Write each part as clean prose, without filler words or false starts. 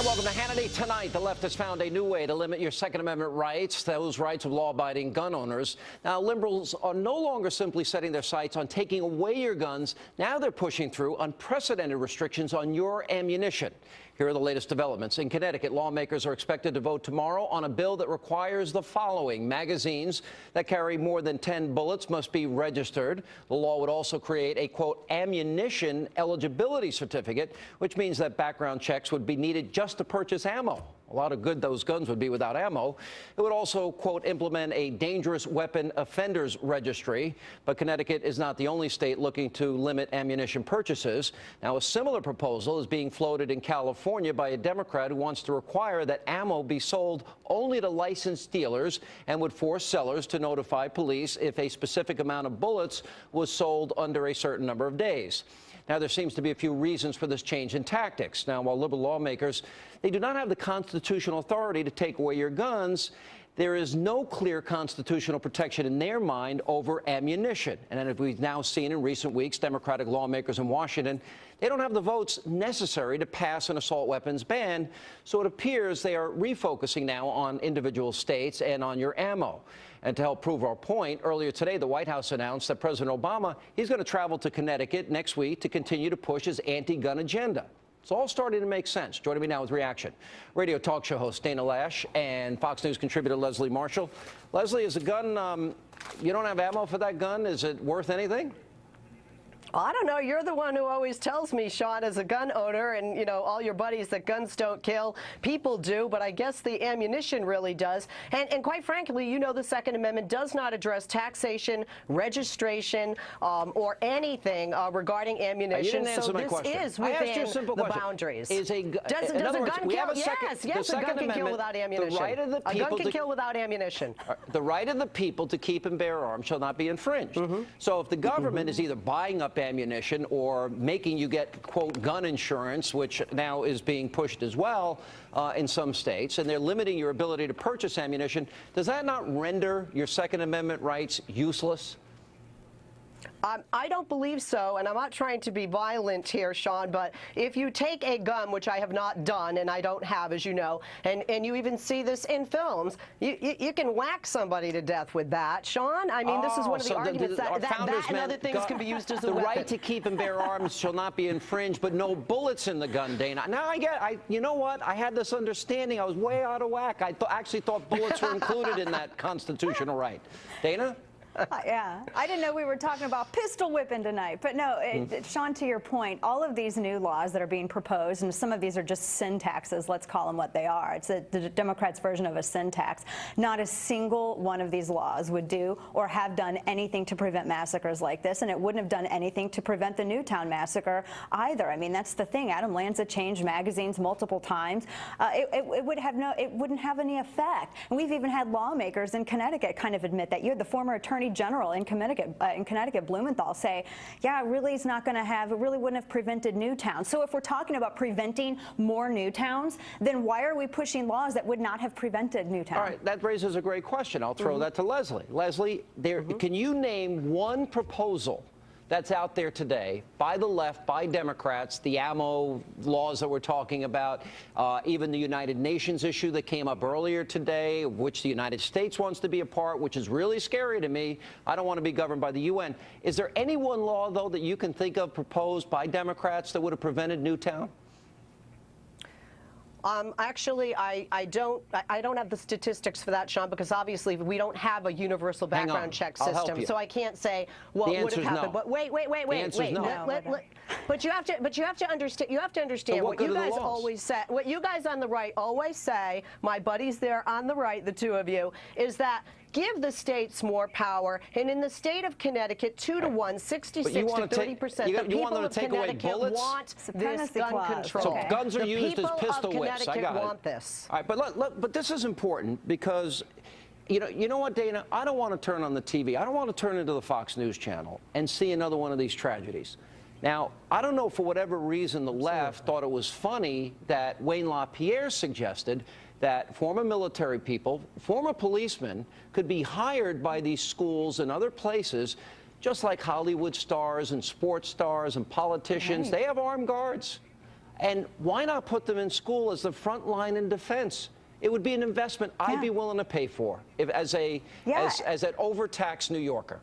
And welcome to Hannity. Tonight, the left has found a new way to limit your Second Amendment rights, those rights of law-abiding gun owners. Now, liberals are no longer simply setting their sights on taking away your guns. Now they're pushing through unprecedented restrictions on your ammunition. Here are the latest developments. In Connecticut, lawmakers are expected to vote tomorrow on a bill that requires the following. Magazines that carry more than 10 bullets must be registered. The law would also create a, quote, ammunition eligibility certificate, which means that background checks would be needed just to purchase ammo. A lot of good those guns would be without ammo. It would also, quote, implement a dangerous weapon offenders registry. But Connecticut is not the only state looking to limit ammunition purchases. Now, a similar proposal is being floated in California by a Democrat who wants to require that ammo be sold only to licensed dealers and would force sellers to notify police if a specific amount of bullets was sold under a certain number of days. Now, there seems to be a few reasons for this change in tactics. Now, while liberal lawmakers, they do not have the constitutional authority to take away your guns, there is no clear constitutional protection in their mind over ammunition. And as we've now seen in recent weeks, Democratic lawmakers in Washington, they don't have the votes necessary to pass an assault weapons ban. So it appears they are refocusing now on individual states and on your ammo. And to help prove our point, earlier today, the White House announced that President Obama, he's going to travel to Connecticut next week to continue to push his anti-gun agenda. It's all starting to make sense. Joining me now with reaction, radio talk show host Dana Loesch and Fox News contributor Leslie Marshall. Leslie, is a gun, you don't have ammo for that gun? Is it worth anything? I don't know. You're the one who always tells me, Sean, as a gun owner, and, you know, all your buddies, that guns don't kill. People do, but I guess the ammunition really does. And quite frankly, you know, the Second Amendment does not address taxation, registration, or anything regarding ammunition. You didn't answer my question. Is within the boundaries. Does a gun kill? Yes, a gun can kill without ammunition. The right of the people a gun can kill without ammunition. The right of the people to keep and bear arms shall not be infringed. So if the government is either buying up ammunition or making you get, quote, gun insurance, which now is being pushed as well in some states, and they're limiting your ability to purchase ammunition, does that not render your Second Amendment rights useless? I don't believe so, and I'm not trying to be violent here, Sean, but if you take a gun, which I have not done, and I don't have, as you know, and you even see this in films, you can whack somebody to death with that, Sean. I mean, this is one of the arguments that and other things can be used as a weapon. The right to keep and bear arms shall not be infringed, but no bullets in the gun, Dana. Now you know what? I had this understanding. I was way out of whack. I actually thought bullets were included in that constitutional right. Dana? Yeah, I didn't know we were talking about pistol whipping tonight, but no, Sean, to your point, all of these new laws that are being proposed, and some of these are just sin taxes, let's call them what they are. It's the Democrats' version of a sin tax. Not a single one of these laws would do or have done anything to prevent massacres like this, and it wouldn't have done anything to prevent the Newtown massacre either. I mean, that's the thing. Adam Lanza changed magazines multiple times. It wouldn't have any effect. And we've even had lawmakers in Connecticut kind of admit that. You're the former Attorney General in Connecticut, Blumenthal, say, yeah, it really wouldn't have prevented Newtown. So if we're talking about preventing more Newtowns, then why are we pushing laws that would not have prevented Newtown? All right, that raises a great question. I'll throw that to Leslie. Leslie, can you name one proposal that's out there today by the left, by Democrats, the ammo laws that we're talking about, even the United Nations issue that came up earlier today, which the United States wants to be a part, which is really scary to me. I don't want to be governed by the UN. Is there any one law, though, that you can think of proposed by Democrats that would have prevented Newtown? Actually, I don't have the statistics for that, Sean, because obviously we don't have a universal background check system, so I can't say what would have happened. No. But wait. But you have to understand. You have to understand what you guys always say. What you guys on the right always say. My buddies there on the right, the two of you, is that give the states more power, and in the state of Connecticut, 2-to-1, 66 to 30%, the people of Connecticut want this gun control. So guns are used as pistol whips. I got it. Want this. All right, but this is important because, you know what, Dana? I don't want to turn on the TV. I don't want to turn into the Fox News channel and see another one of these tragedies. Now, I don't know, for whatever reason, the left thought it was funny that Wayne LaPierre suggested that former military people, former policemen, could be hired by these schools and other places, just like Hollywood stars and sports stars and politicians. Right. They have armed guards. And why not put them in school as the front line in defense? It would be an investment I'd be willing to pay for as an overtaxed New Yorker.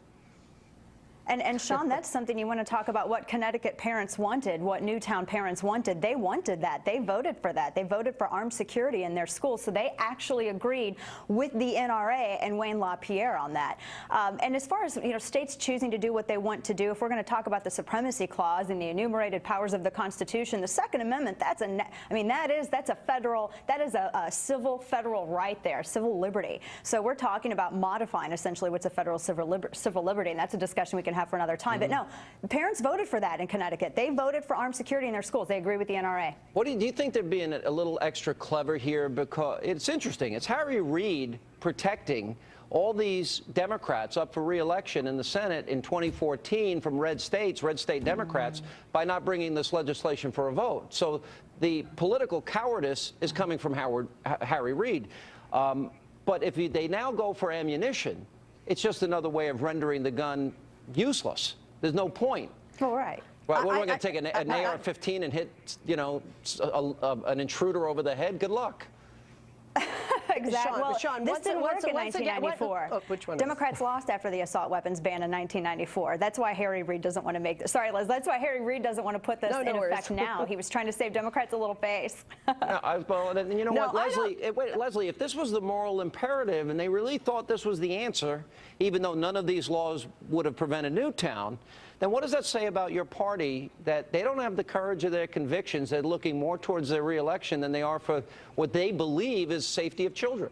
And Sean, that's something you want to talk about what Connecticut parents wanted, what Newtown parents wanted. They wanted that. They voted for that. They voted for armed security in their schools. So they actually agreed with the NRA and Wayne LaPierre on that. And as far as, states choosing to do what they want to do, if we're going to talk about the Supremacy Clause and the enumerated powers of the Constitution, the Second Amendment, that's a civil federal right there, civil liberty. So we're talking about modifying essentially what's a federal civil liberty, and that's a discussion we can have for another time. But no, the parents voted for that in Connecticut. They voted for armed security in their schools. They agree with the NRA. What do you think they're being a little extra clever here? Because it's interesting. It's Harry Reid protecting all these Democrats up for re-election in the Senate in 2014 from red state Democrats, by not bringing this legislation for a vote. So the political cowardice is coming from Harry Reid. But if they now go for ammunition, it's just another way of rendering the gun useless. There's no point. Well, right. Well, what, we're going to take an AR-15 and hit, an intruder over the head? Good luck. Exactly. Well, Sean, this didn't work in 1994. Which one? Democrats lost after the assault weapons ban in 1994. That's why Harry Reid doesn't want to make this. Sorry, Liz. That's why Harry Reid doesn't want to put this in effect now. He was trying to save Democrats a little face. You know what, Leslie, if this was the moral imperative and they really thought this was the answer, even though none of these laws would have prevented Newtown, then what does that say about your party, that they don't have the courage of their convictions? They're looking more towards their re-election than they are for what they believe is safety of children?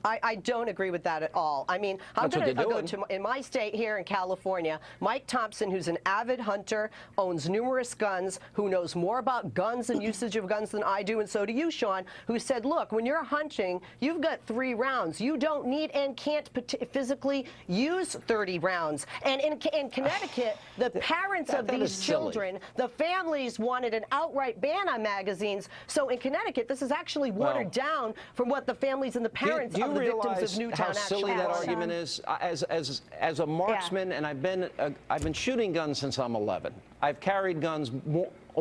I don't agree with that at all. I mean, I'm going to go to, in my state here in California, Mike Thompson, who's an avid hunter, owns numerous guns, who knows more about guns and usage of guns than I do, and so do you, Sean, who said, look, when you're hunting, you've got 3 rounds. You don't need and can't physically use 30 rounds. And in Connecticut, the parents of these children, the families wanted an outright ban on magazines. So in Connecticut, this is actually watered down from what the families and the parents of the victims of Newtown actually silly that argument is? As a marksman, and I've been shooting guns since I'm 11. I've carried guns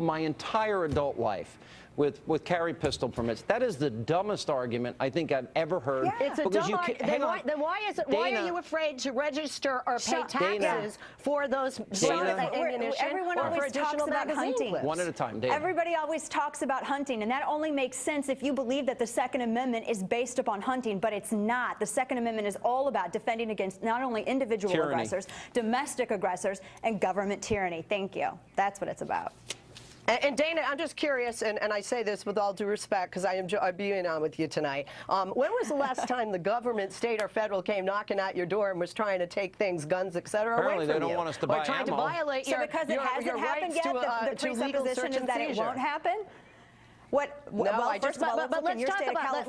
my entire adult life with carry pistol permits. That is the dumbest argument I think I've ever heard. Yeah. It's a dumb argument. Then why is it? Why are you afraid to register or pay taxes for those ammunition? Everyone always talks about hunting. One at a time, Dana. Everybody always talks about hunting, and that only makes sense if you believe that the Second Amendment is based upon hunting, but it's not. The Second Amendment is all about defending against not only individual aggressors, domestic aggressors, and government tyranny. Thank you. That's what it's about. And Dana, I'm just curious, and I say this with all due respect because I'm being on with you tonight. When was the last time the government, state or federal, came knocking at your door and was trying to take things, guns, et cetera, away from you? Apparently they don't want us to buy or trying to violate your because it hasn't happened yet, the presupposition is that it won't happen? First of all, let's talk about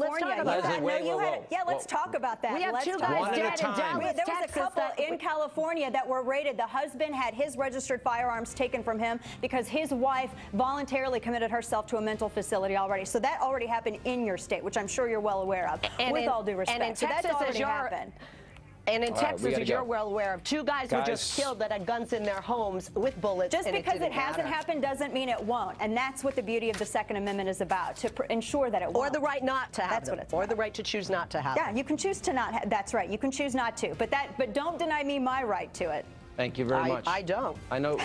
let's talk about that. We have 2 guys dead in Dallas, There was a couple in California that were raided. The husband had his registered firearms taken from him because his wife voluntarily committed herself to a mental facility already. So that already happened in your state, which I'm sure you're well aware of, with all due respect. And in Texas, so that's already happened. And in Texas, as you're well aware of, 2 guys were just killed that had guns in their homes with bullets. Just because it hasn't happened doesn't mean it won't. And that's what the beauty of the Second Amendment is about, to ensure that it won't. Or the right not to have That's them. What it's or about. the right to choose not to have them. Yeah, you can choose to not. That's right. You can choose not to. But don't deny me my right to it. Thank you very much. I don't. I know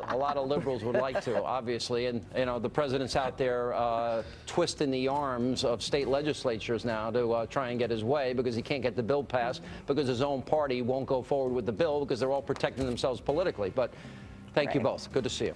a lot of liberals would like to, obviously, and the president's out there twisting the arms of state legislatures now to try and get his way because he can't get the bill passed because his own party won't go forward with the bill because they're all protecting themselves politically. But thank you both. Good to see you.